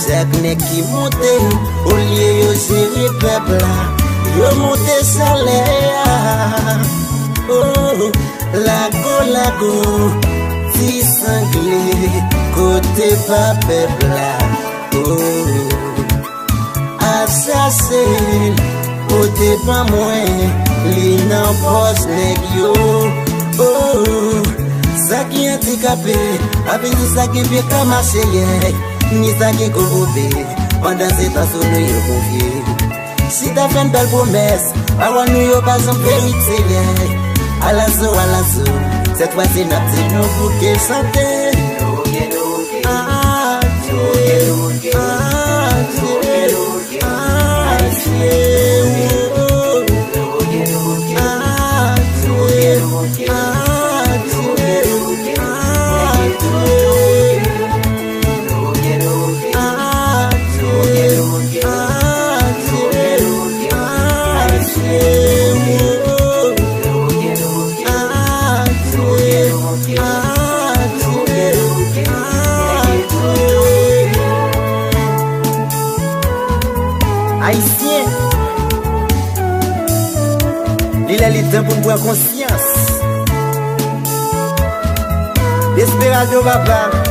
chaque nèg qui monte, au lieu yo gérer peuple là, yo monte salaire. Oh, lago, ti sanglé, côté pas peuple là. Oh, assassin, côté pas moins, li nan poste nèg yo. Oh, ça qui handicapé, avec ça qui peut pas marcher, ni ça qui corrompu, pendant ces temps nous yo confié. Si t'as fait une belle promesse, avant nous yo pas en vérité. À la zo, cette fois-ci n'a pas nous pour que santé. Haïtien, il est le temps pour prendre conscience. Desperado papa.